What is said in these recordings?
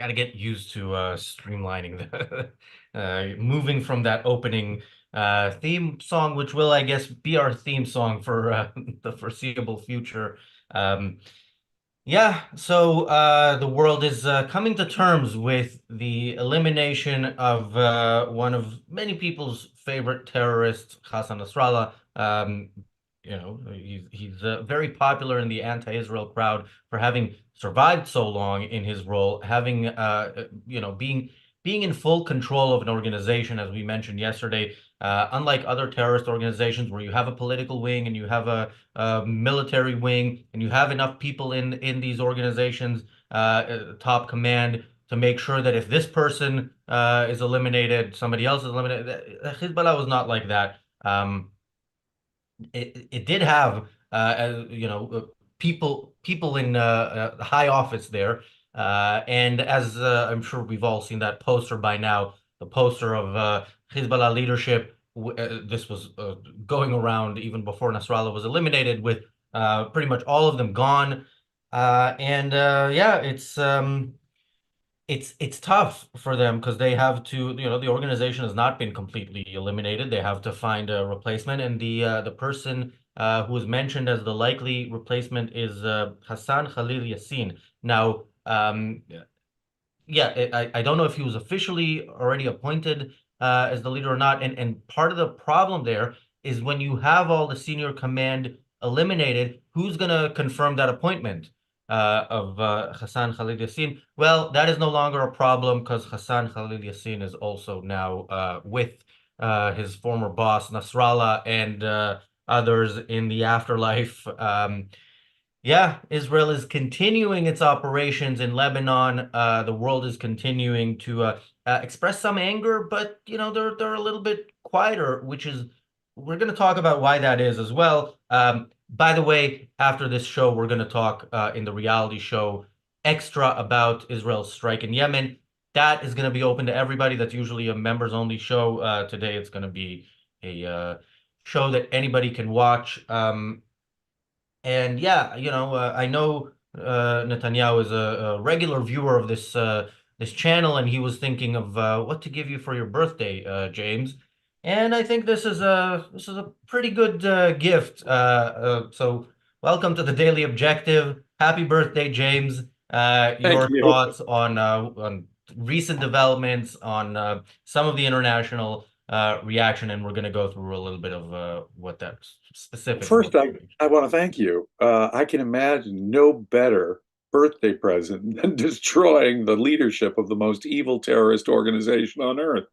got to get used to streamlining the moving from that opening theme song, which will, I guess, be our theme song for the foreseeable future. Um, yeah, so the world is coming to terms with the elimination of one of many people's favorite terrorists, Hassan Nasrallah. He's very popular in the anti-Israel crowd for having survived so long in his role, having being in full control of an organization, as we mentioned yesterday. Unlike other terrorist organizations where you have a political wing and you have a military wing, and you have enough people in these organizations, top command, to make sure that if this person is eliminated, somebody else is eliminated. Hezbollah was not like that. It did have people in high office there, and as I'm sure we've all seen that poster by now, the poster of Hezbollah leadership. This was going around even before Nasrallah was eliminated, with pretty much all of them gone, and yeah, it's tough for them because they have to, the organization has not been completely eliminated. They have to find a replacement, and the person who is mentioned as the likely replacement is Hassan Khalil Yassin. Now, yeah, I don't know if he was officially already appointed as the leader or not. And part of the problem there is when you have all the senior command eliminated, who's going to confirm that appointment of Hassan Khalid Yassin? Well, that is no longer a problem because Hassan Khalid Yassin is also now with his former boss, Nasrallah, and others in the afterlife. Yeah, Israel is continuing its operations in Lebanon. The world is continuing to express some anger, but they're a little bit quieter, which is we're going to talk about why that is as well. By the way, after this show, we're going to talk in the reality show extra about Israel's strike in Yemen. That is going to be open to everybody. That's usually a members only show. Today, it's going to be a show that anybody can watch. And yeah, I know Netanyahu is a regular viewer of this channel, and he was thinking of what to give you for your birthday, James. And I think this is a pretty good gift. So welcome to the Daily Objective. Happy birthday, James. Thank Your you. thoughts on recent developments, on some of the international reaction, and we're going to go through a little bit of what that specifically First, looks I, like. I want to thank you. I can imagine no better birthday present than destroying the leadership of the most evil terrorist organization on earth.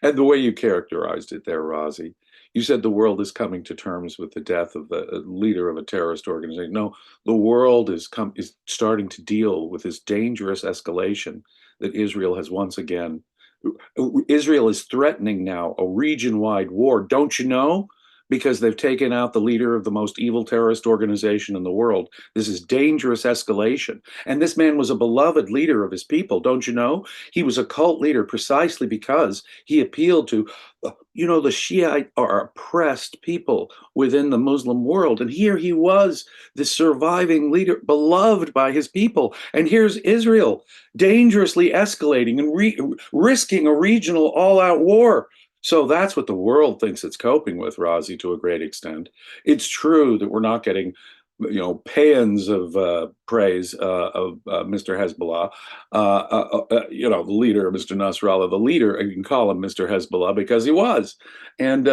And the way you characterized it there, Razi, you said the world is coming to terms with the death of the leader of a terrorist organization. No, the world is starting to deal with this dangerous escalation that Israel has once again. Israel is threatening now a region-wide war. Don't you know? Because they've taken out the leader of the most evil terrorist organization in the world. This is dangerous escalation. And this man was a beloved leader of his people, don't you know? He was a cult leader precisely because he appealed to, the Shiite are oppressed people within the Muslim world. And here he was, the surviving leader, beloved by his people. And here's Israel dangerously escalating and risking a regional all out war. So that's what the world thinks it's coping with, Razi, to a great extent. It's true that we're not getting, paeans of praise of Mr. Hezbollah, the leader, Mr. Nasrallah, the leader. You can call him Mr. Hezbollah because he was. And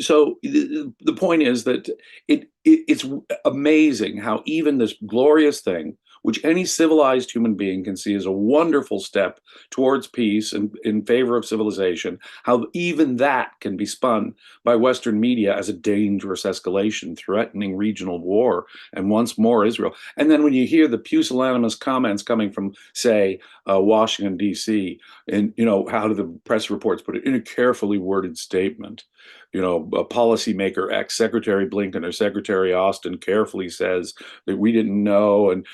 so the point is that it's amazing how even this glorious thing, which any civilized human being can see as a wonderful step towards peace and in favor of civilization, how even that can be spun by Western media as a dangerous escalation, threatening regional war, and once more Israel. And then when you hear the pusillanimous comments coming from, say, Washington, D.C., and, how do the press reports put it? In a carefully worded statement. A policymaker X, Secretary Blinken or Secretary Austin carefully says that we didn't know and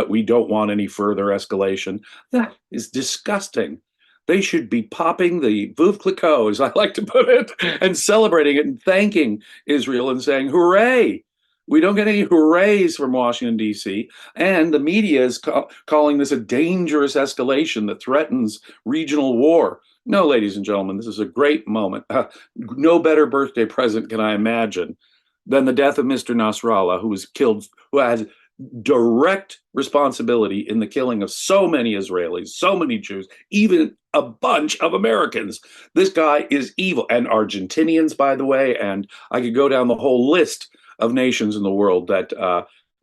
we don't want any further escalation. That is disgusting. They should be popping the Veuve Clicquot, as I like to put it, and celebrating it and thanking Israel and saying, hooray, We don't get any hoorays from Washington, D.C., and the media is calling this a dangerous escalation that threatens regional war. No, ladies and gentlemen, this is a great moment. No better birthday present can I imagine than the death of Mr. Nasrallah, who was killed, who has direct responsibility in the killing of so many Israelis, so many Jews, even a bunch of Americans. This guy is evil. And Argentinians, by the way, and I could go down the whole list of nations in the world that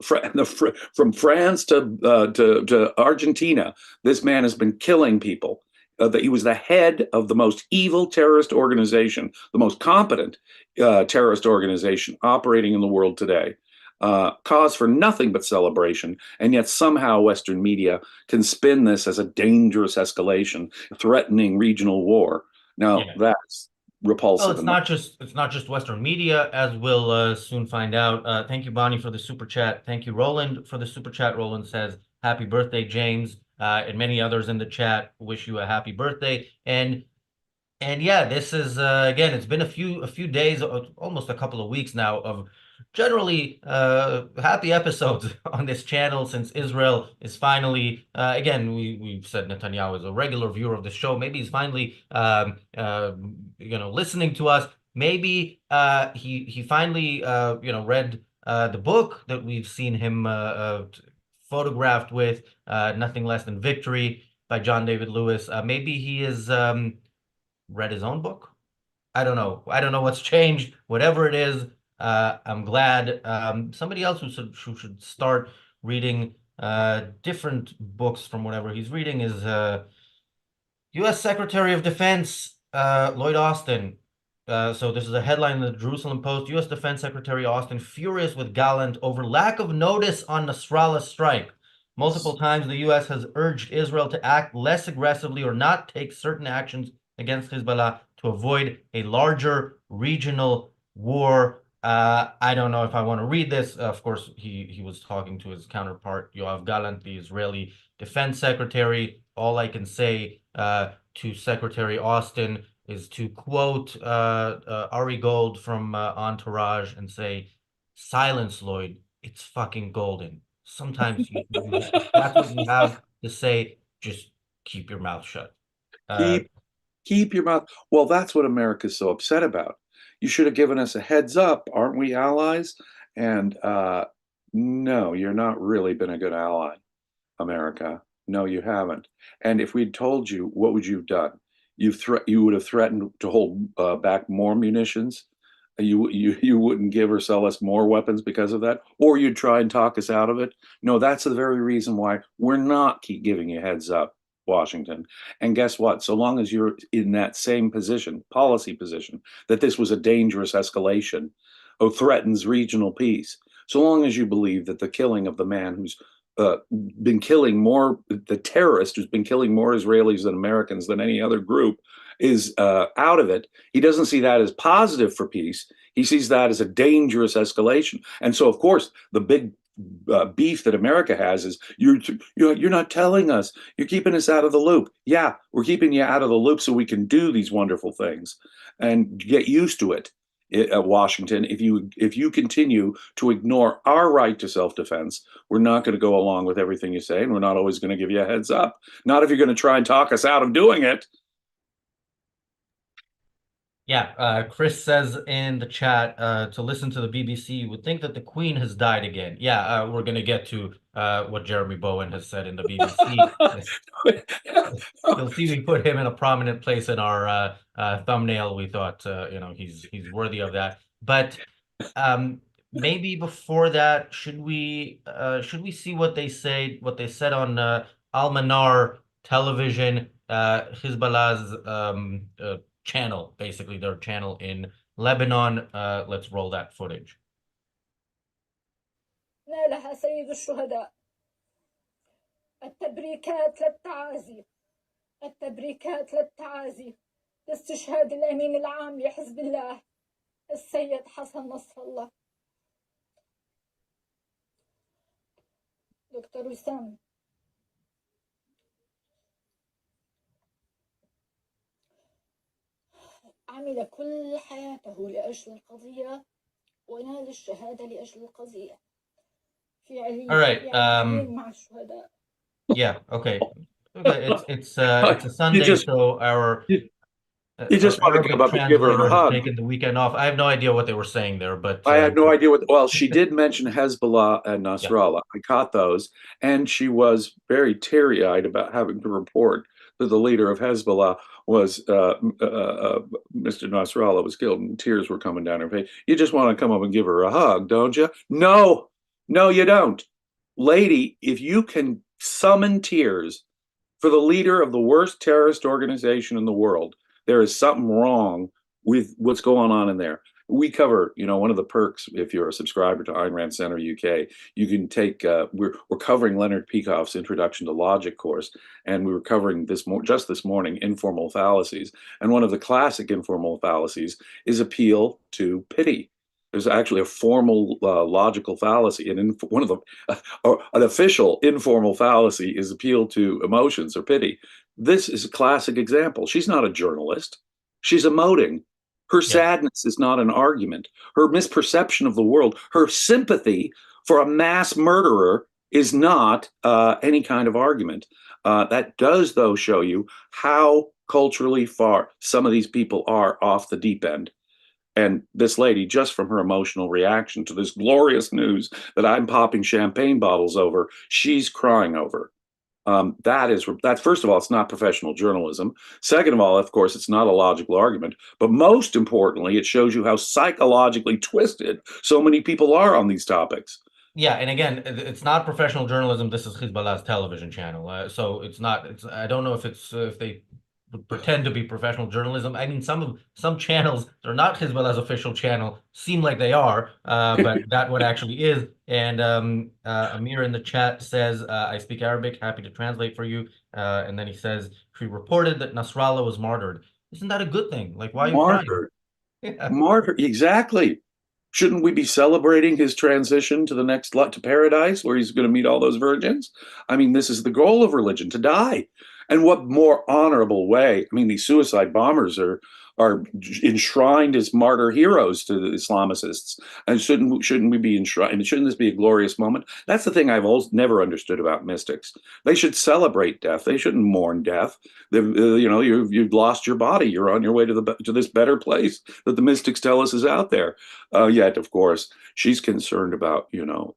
from France to Argentina, this man has been killing people. That he was the head of the most evil terrorist organization, the most competent terrorist organization operating in the world today. Cause for nothing but celebration, and yet somehow Western media can spin this as a dangerous escalation, threatening regional war. Now Yeah. that's Well, repulsive. it's not just Western media, as we'll soon find out. Thank you, Bonnie, for the super chat. Thank you, Roland, for the super chat. Roland says, "Happy birthday, James," and many others in the chat wish you a happy birthday. And yeah, this is again, it's been a few days, almost a couple of weeks now of generally happy episodes on this channel since Israel is finally again, we've said Netanyahu is a regular viewer of the show. Maybe he's finally listening to us. Maybe he finally read the book that we've seen him photographed with, Nothing Less Than Victory by John David Lewis. Maybe he is read his own book. I don't know. I don't know what's changed. Whatever it is, I'm glad. Somebody else who should start reading different books from whatever he's reading is U.S. Secretary of Defense Lloyd Austin. So this is a headline in the Jerusalem Post. U.S. Defense Secretary Austin furious with Gallant over lack of notice on Nasrallah strike. Multiple times the U.S. has urged Israel to act less aggressively or not take certain actions against Hezbollah to avoid a larger regional war. I don't know if I want to read this. Of course, he was talking to his counterpart, Yoav Gallant, the Israeli Defense Secretary. All I can say to Secretary Austin is to quote Ari Gold from Entourage and say, "Silence, Lloyd. It's fucking golden." Sometimes if that's what you have to say, just keep your mouth shut. Uh, Keep keep your mouth. Well, that's what America's so upset about. You should have given us a heads up. Aren't we allies? And no, you're not really been a good ally, America. No, you haven't. And if we'd told you, what would you have done? You would have threatened to hold back more munitions. You wouldn't give or sell us more weapons because of that, or you'd try and talk us out of it. No, that's the very reason why we're not keep giving you heads up, Washington. And guess what? So long as you're in that same position, policy position, that this was a dangerous escalation or threatens regional peace, so long as you believe that the killing of the man who's uh, been killing more, the terrorist who's been killing more Israelis than Americans than any other group, is out of it. He doesn't see that as positive for peace. He sees that as a dangerous escalation. And so, of course, the big beef that America has is you're not telling us. You're keeping us out of the loop. Yeah, we're keeping you out of the loop so we can do these wonderful things and get used to it. Washington, if you continue to ignore our right to self-defense, we're not going to go along with everything you say, and we're not always going to give you a heads up. Not if you're going to try and talk us out of doing it. Yeah, Chris says in the chat to listen to the BBC, you would think that the Queen has died again. Yeah, we're going to get to what Jeremy Bowen has said in the BBC. You'll see we put him in a prominent place in our thumbnail. We thought, he's worthy of that. But um, maybe before that, should we see what they said on Al Manar television, Hezbollah's channel, basically their channel in Lebanon. Let's roll that footage. نالها سيد الشهداء التبريكات للتعازي التبريكات للتعازي لاستشهاد الأمين العام لحزب الله السيد حسن نصر الله. دكتور وسام، عمل كل حياته لأجل القضية ونال الشهادة لأجل القضية في عليين All right. مع الشهداء. Yeah. Okay. Okay. It's a You Sunday, just so our you just want to come Arabic up and give her a translator has hug. taken the weekend off. I have no idea what they were saying there, but I had no idea what. Well, she did mention Hezbollah and yeah. Nasrallah. I caught those, and she was very teary-eyed about having to report that the leader of Hezbollah was Mr. Nasrallah was killed, and tears were coming down her face. You just want to come up and give her a hug, don't you? No, no, you don't, lady. If you can summon tears for the leader of the worst terrorist organization in the world, there is something wrong with what's going on in there. We cover, one of the perks if you're a subscriber to Ayn Rand Center UK, you can take. We're covering Leonard Peikoff's Introduction to Logic course, and we were covering just this morning informal fallacies. And one of the classic informal fallacies is appeal to pity. There's actually a formal logical fallacy, and one of them, an official informal fallacy, is appeal to emotions or pity. This is a classic example. She's not a journalist. She's emoting. Her Yeah. sadness is not an argument. Her misperception of the world, her sympathy for a mass murderer is not any kind of argument. That does, though, show you how culturally far some of these people are off the deep end. And this lady, just from her emotional reaction to this glorious news that I'm popping champagne bottles over, she's crying over. That first of all, it's not professional journalism. Second of all, of course, it's not a logical argument. But most importantly, it shows you how psychologically twisted so many people are on these topics. Yeah, and again, it's not professional journalism. This is Hezbollah's television channel, so it's not. I don't know if it's if they would pretend to be professional journalism. I mean, some channels they're not Hezbollah's official channel seem like they are, but that what actually is. And Amir in the chat says, "I speak Arabic. Happy to translate for you." And then he says, "She reported that Nasrallah was martyred. Isn't that a good thing? Like, why are you crying?" Martyr, Yeah. martyr, exactly. Shouldn't we be celebrating his transition to the next to paradise, where he's going to meet all those virgins? I mean, this is the goal of religion, to die. And what more honorable way? I mean, these suicide bombers are enshrined as martyr heroes to the Islamicists. And shouldn't we be enshrined? Shouldn't this be a glorious moment? That's the thing I've always never understood about mystics. They should celebrate death. They shouldn't mourn death. You've lost your body. You're on your way to this better place that the mystics tell us is out there. Yet, of course, she's concerned about, the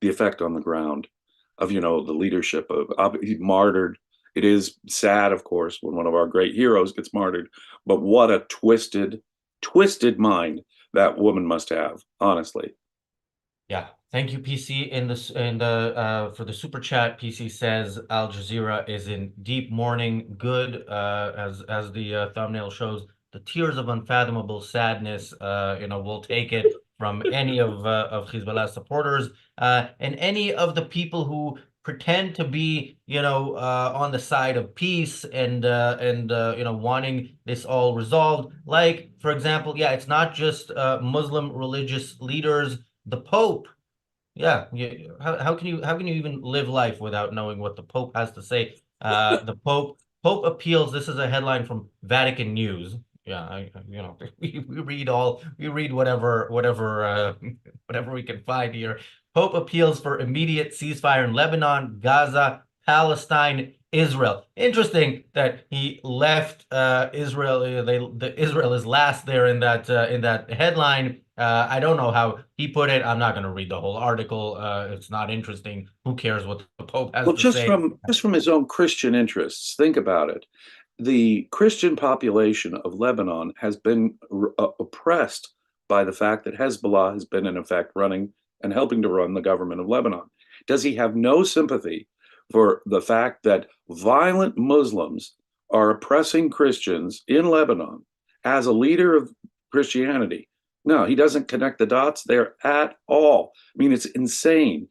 effect on the ground of, the leadership of he's martyred. It is sad, of course, when one of our great heroes gets martyred, but what a twisted mind that woman must have, honestly. Yeah, thank you, PC. For the super chat, PC says Al Jazeera is in deep mourning. Good, as the thumbnail shows, the tears of unfathomable sadness. We'll take it from any of Hezbollah supporters, and any of the people who pretend to be, on the side of peace and wanting this all resolved. Like, for example, yeah, it's not just Muslim religious leaders. The Pope, yeah. How can you even live life without knowing what the Pope has to say? The Pope appeals. This is a headline from Vatican News. Yeah, we read whatever whatever we can find here. Pope appeals for immediate ceasefire in Lebanon, Gaza, Palestine, Israel. Interesting that he left Israel. Israel is last there in that headline. I don't know how he put it. I'm not going to read the whole article. It's not interesting. Who cares what the Pope has Well, to say? just from his own Christian interests, think about it. The Christian population of Lebanon has been oppressed by the fact that Hezbollah has been in effect running and helping to run the government of Lebanon. Does he have no sympathy for the fact that violent Muslims are oppressing Christians in Lebanon as a leader of Christianity? No, he doesn't connect the dots there at all. I mean, it's insane.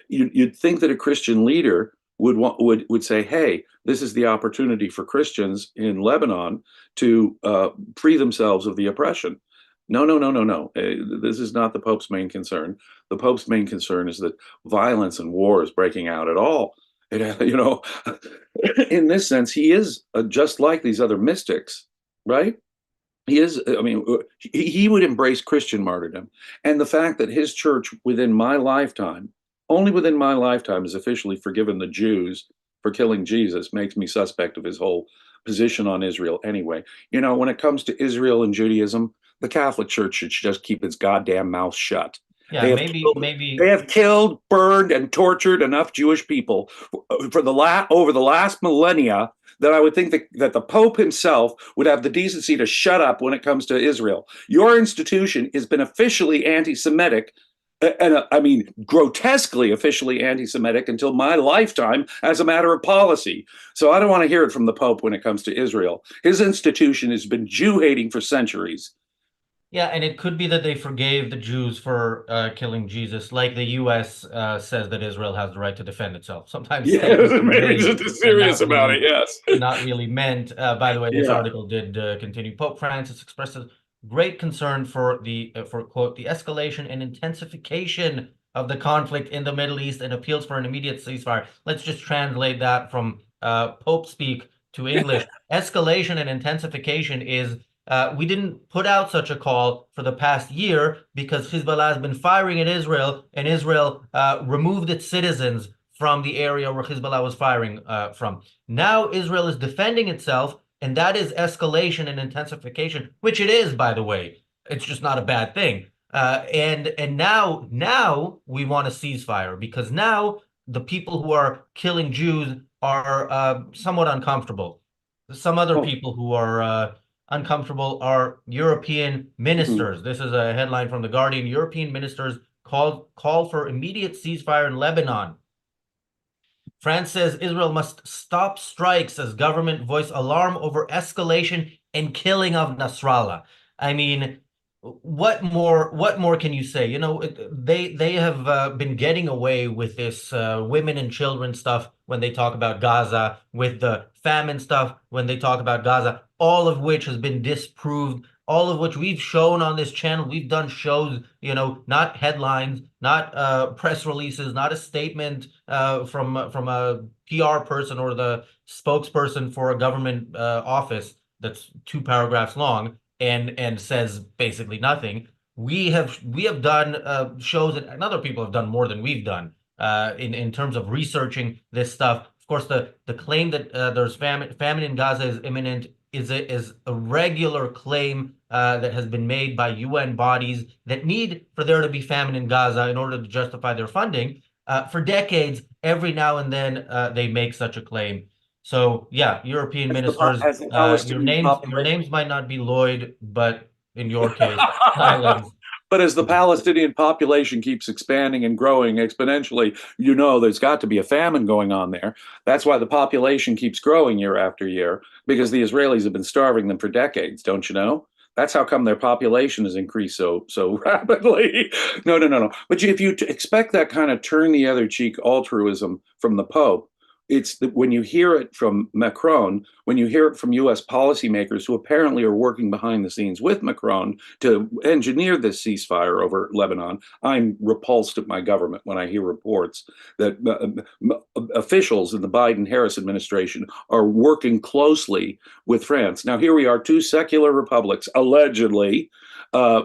You'd think that a Christian leader would say, "Hey, this is the opportunity for Christians in Lebanon to free themselves of the oppression." No, no, no, no, no. This is not the Pope's main concern. The Pope's main concern is that violence and war is breaking out at all. In this sense, he is just like these other mystics, right? He is, I mean, he would embrace Christian martyrdom. And the fact that his church within my lifetime, only within my lifetime, has officially forgiven the Jews for killing Jesus makes me suspect of his whole position on Israel anyway. You know, when it comes to Israel and Judaism, the Catholic Church should just keep its goddamn mouth shut. Yeah, They have maybe killed, they have killed, burned, and tortured enough Jewish people for over the last millennia that I would think that the Pope himself would have the decency to shut up when it comes to Israel. Your institution has been officially anti-Semitic, and I mean grotesquely officially anti-Semitic until my lifetime as a matter of policy. So I don't want to hear it from the Pope when it comes to Israel. His institution has been Jew-hating for centuries. Yeah, and it could be that they forgave the Jews for killing Jesus, like the U.S. Says that Israel has the right to defend itself. Sometimes Yes, statements I can be mean, made just and serious about it. Yes. not really meant. By the way, this Yeah. article did continue. Pope Francis expresses great concern for for quote the escalation and intensification of the conflict in the Middle East and appeals for an immediate ceasefire. Let's just translate that from Pope speak to English. Escalation and intensification is we didn't put out such a call for the past year because Hezbollah has been firing at Israel, and Israel removed its citizens from the area where Hezbollah was firing from. Now Israel is defending itself, and that is escalation and intensification, which it is, by the way. It's just not a bad thing. And now we want a ceasefire because now the people who are killing Jews are somewhat uncomfortable. Some other Oh, people who are uncomfortable are European mhm. ministers. This is a headline from The Guardian. European ministers call for immediate ceasefire in Lebanon. France says Israel must stop strikes as government voice alarm over escalation and killing of Nasrallah. I mean, what more can you say? You know, they have been getting away with this women and children stuff when they talk about Gaza, with the famine stuff when they talk about Gaza, all of which has been disproved, all of which we've shown on this channel. We've done shows, you know, not headlines, not press releases, not a statement from a PR person or the spokesperson for a government office that's 2 paragraphs long and says basically nothing. We have done shows and other people have done more than we've done in terms of researching this stuff. Of course, the claim that there's famine in Gaza is imminent is a regular claim that has been made by UN bodies that need for there to be famine in Gaza in order to justify their funding. For decades, every now and then they make such a claim. So yeah, European ministers, Has the your Palestinian names might not be Lloyd, but in your case, Thailand's. But as the Palestinian population keeps expanding and growing exponentially, you know there's got to be a famine going on there. That's why the population keeps growing year after year, because the Israelis have been starving them for decades, don't you know? That's how come their population has increased so rapidly. No, no, no, no. But if you expect that kind of turn the other cheek altruism from the Pope, it's that when you hear it from Macron, when you hear it from US policymakers who apparently are working behind the scenes with Macron to engineer this ceasefire over Lebanon, I'm repulsed at my government when I hear reports that officials in the Biden Harris administration are working closely with France. Now, here we are, 2 secular republics, allegedly,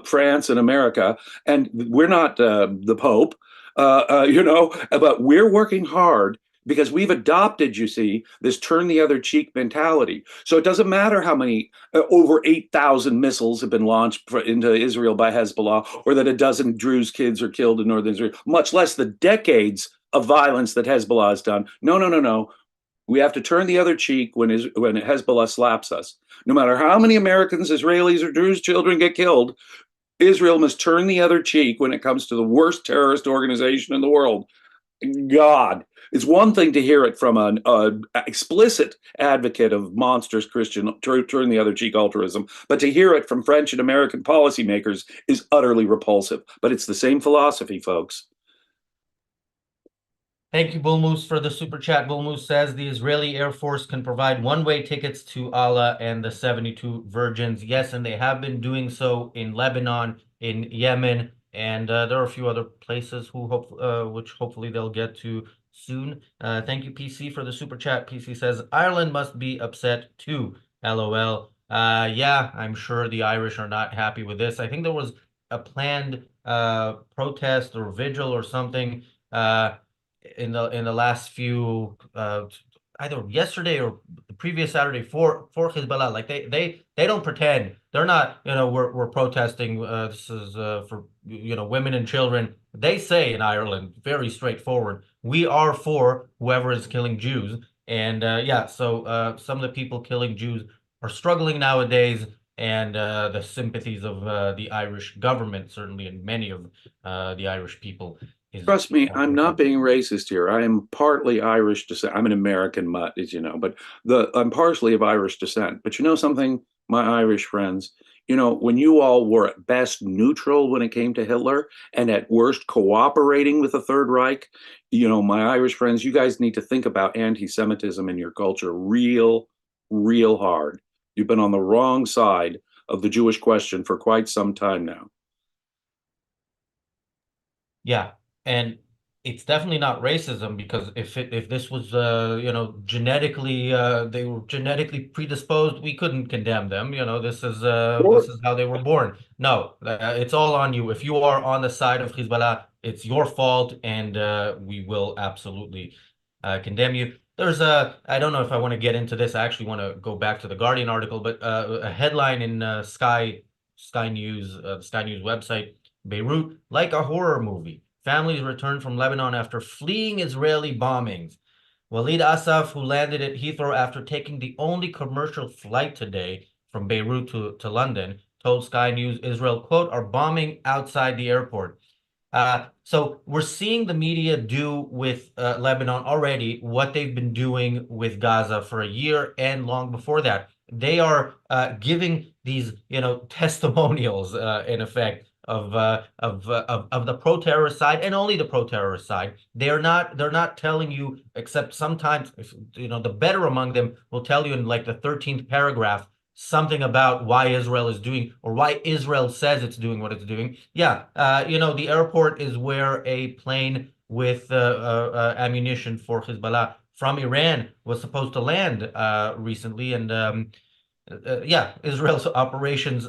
France and America, and we're not the Pope, you know, but we're working hard because we've adopted, you see, this turn the other cheek mentality. So it doesn't matter how many, over 8,000 missiles have been launched into Israel by Hezbollah, or that a dozen Druze kids are killed in northern Israel, much less the decades of violence that Hezbollah has done. No, no, no, no. We have to turn the other cheek when Hezbollah slaps us. No matter how many Americans, Israelis, or Druze children get killed, Israel must turn the other cheek when it comes to the worst terrorist organization in the world. God, it's one thing to hear it from an explicit advocate of monstrous Christian turn the other cheek altruism, but to hear it from French and American policymakers is utterly repulsive. But it's the same philosophy, folks. Thank you, Bulmoose, for the super chat. Bulmoose says the Israeli Air Force can provide one-way tickets to Allah and the 72 virgins. Yes, and they have been doing so in Lebanon, in Yemen, and there are a few other places which hopefully they'll get to soon. Thank you, PC, for the super chat. PC says Ireland must be upset too. LOL. Yeah, I'm sure the Irish are not happy with this. I think there was a planned protest or vigil or something uh, in the last few either yesterday or the previous Saturday for Hezbollah. Like they don't pretend. They're not, we're protesting. This is for women and children. They say in Ireland, very straightforward, we are for whoever is killing Jews. And yeah, so some of the people killing Jews are struggling nowadays, and the sympathies of the Irish government, certainly, and many of the Irish people, is Trust me, also I'm with not them. being racist here. I am partly Irish descent. I'm an American mutt, as you know, but I'm partially of Irish descent. But you know something, my Irish friends, when you all were at best neutral when it came to Hitler and at worst cooperating with the Third Reich, my Irish friends, you guys need to think about anti-Semitism in your culture real, real hard. You've been on the wrong side of the Jewish question for quite some time now. Yeah, and it's definitely not racism, because if this was genetically they were genetically predisposed, we couldn't condemn them. This Or is how they were born. No, it's all on you. If you are on the side of Hezbollah, it's your fault, and we will absolutely condemn you. There's I don't know if I want to get into this. I actually want to go back to the Guardian article, but a headline in Sky News, the Sky News website. Beirut, like a horror movie. Families return from Lebanon after fleeing Israeli bombings. Walid Asaf, who landed at Heathrow after taking the only commercial flight today from Beirut to London, told Sky News Israel, quote, are bombing outside the airport. So we're seeing the media do with Lebanon already what they've been doing with Gaza for a year and long before that. They are giving these, testimonials in effect of the pro-terrorist side, and only the pro-terrorist side. They're not telling you, except sometimes, if, the better among them will tell you in like the 13th paragraph something about why Israel is doing, or why Israel says it's doing what it's doing. Yeah, the airport is where a plane with ammunition for Hezbollah from Iran was supposed to land recently, and yeah, Israel's operations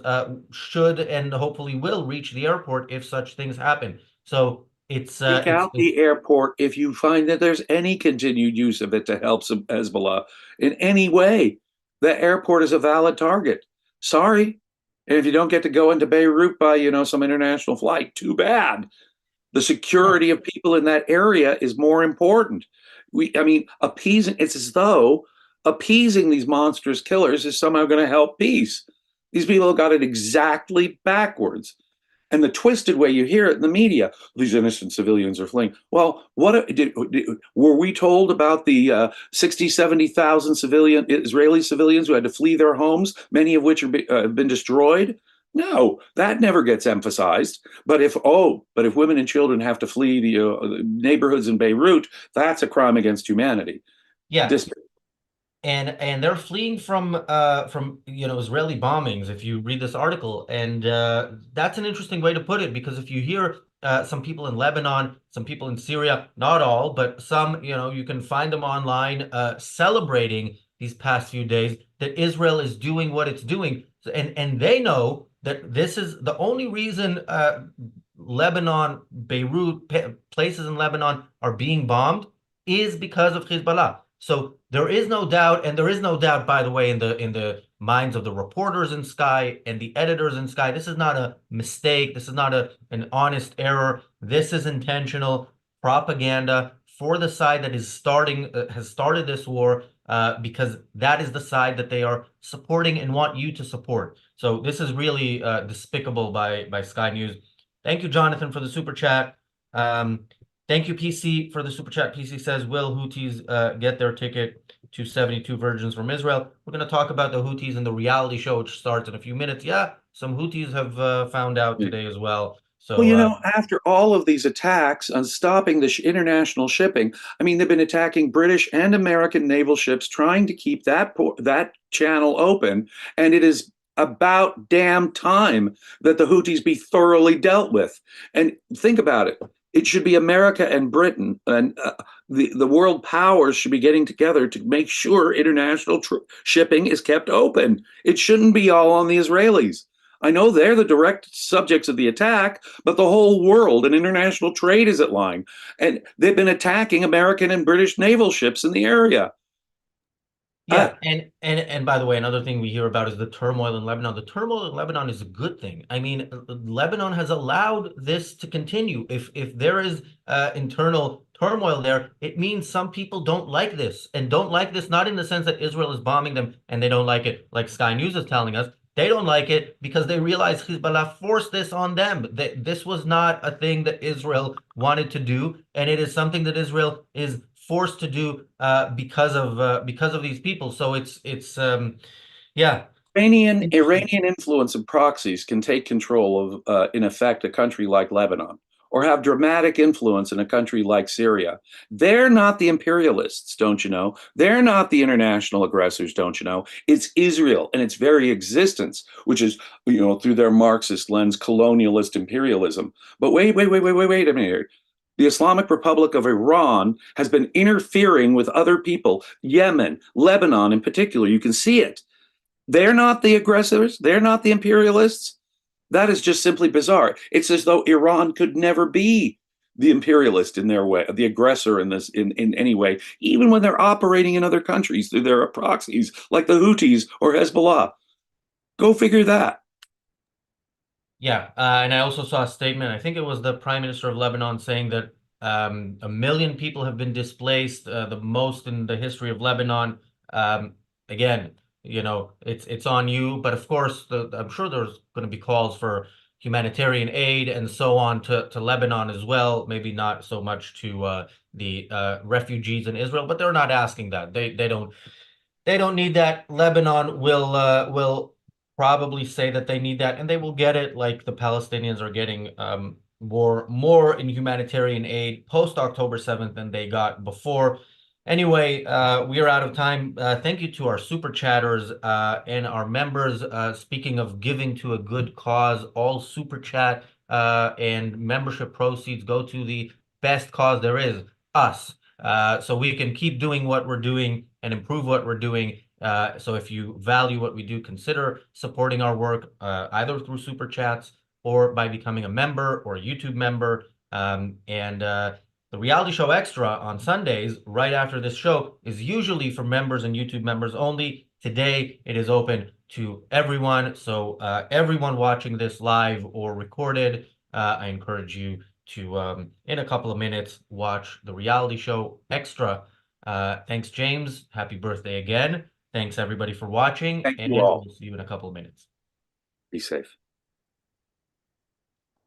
should and hopefully will reach the airport if such things happen. So it's take out the airport if you find that there's any continued use of it to help some Hezbollah in any way. The airport is a valid target. Sorry. And if you don't get to go into Beirut by, some international flight, too bad. The yeah, security of people in that area is more important. I mean, it's as though appeasing these monstrous killers is somehow going to help peace. These people got it exactly backwards. And the twisted way you hear it in the media, these innocent civilians are fleeing. Well, were we told about the 60, 70,000 Israeli civilians who had to flee their homes, many of which have been destroyed? No, that never gets emphasized. But if women and children have to flee the neighborhoods in Beirut, that's a crime against humanity. yeah, Dis- and they're fleeing from Israeli bombings, if you read this article. And that's an interesting way to put it, because if you hear some people in Lebanon, some people in Syria, not all, but some, you can find them online celebrating these past few days that Israel is doing what it's doing. And they know that this is the only reason Lebanon, Beirut, places in Lebanon are being bombed is because of Hezbollah. So there is no doubt, and there is no doubt, by the way, in the minds of the reporters in Sky and the editors in Sky. This is not a mistake. This is not an honest error. This is intentional propaganda for the side that has started this war, because that is the side that they are supporting and want you to support. So this is really despicable by Sky News. Thank you, Jonathan, for the super chat. Um, Thank you, PC, for the super chat. PC says, will Houthis get their ticket to 72 virgins from Israel? We're going to talk about the Houthis in the reality show, which starts in a few minutes. Yeah, some Houthis have found out today as well. Well, So, after all of these attacks on stopping the international shipping, I mean, they've been attacking British and American naval ships trying to keep that channel open, and it is about damn time that the Houthis be thoroughly dealt with. And think about it. It should be America and Britain, and the world powers should be getting together to make sure international shipping is kept open. It shouldn't be all on the Israelis. I know they're the direct subjects of the attack, but the whole world and international trade is at line. And they've been attacking American and British naval ships in the area. Yeah, and by the way, another thing we hear about is the turmoil in Lebanon. The turmoil in Lebanon is a good thing. I mean, Lebanon has allowed this to continue. If there is internal turmoil there, it means some people don't like this, and don't like this not in the sense that Israel is bombing them and they don't like it, like Sky News is telling us. They don't like it because they realize Hezbollah forced this on them. This was not a thing that Israel wanted to do, and it is something that Israel is forced to do because of these people. So yeah. Iranian influence and proxies can take control of, in effect, a country like Lebanon, or have dramatic influence in a country like Syria. They're not the imperialists, don't you know? They're not the international aggressors, don't you know? It's Israel and its very existence, which is, through their Marxist lens, colonialist imperialism. But wait a minute. The Islamic Republic of Iran has been interfering with other people, Yemen, Lebanon in particular. You can see it. They're not the aggressors. They're not the imperialists. That is just simply bizarre. It's as though Iran could never be the imperialist in their way, the aggressor in any way, even when they're operating in other countries through their proxies, like the Houthis or Hezbollah. Go figure that. Yeah, and I also saw a statement, I think it was the Prime Minister of Lebanon, saying that 1 million people have been displaced, the most in the history of Lebanon. Again, it's on you, but of course, I'm sure there's going to be calls for humanitarian aid and so on to Lebanon as well. Maybe not so much to the refugees in Israel, but they're not asking that. They don't need that. Lebanon will probably say that they need that, and they will get it, like the Palestinians are getting more in humanitarian aid post October 7th than they got before. Anyway, we are out of time. Thank you to our super chatters and our members. Speaking of giving to a good cause, all super chat and membership proceeds go to the best cause there is, us. So we can keep doing what we're doing and improve what we're doing. So if you value what we do, consider supporting our work either through super chats or by becoming a member or a YouTube member. The reality show extra on Sundays, right after this show, is usually for members and YouTube members only. Today, it is open to everyone. So everyone watching this live or recorded, I encourage you to, in a couple of minutes, watch the reality show extra. Thanks, James. Happy birthday again. Thanks, everybody, for watching. Thank And you all. we'll see you in a couple of minutes. Be safe.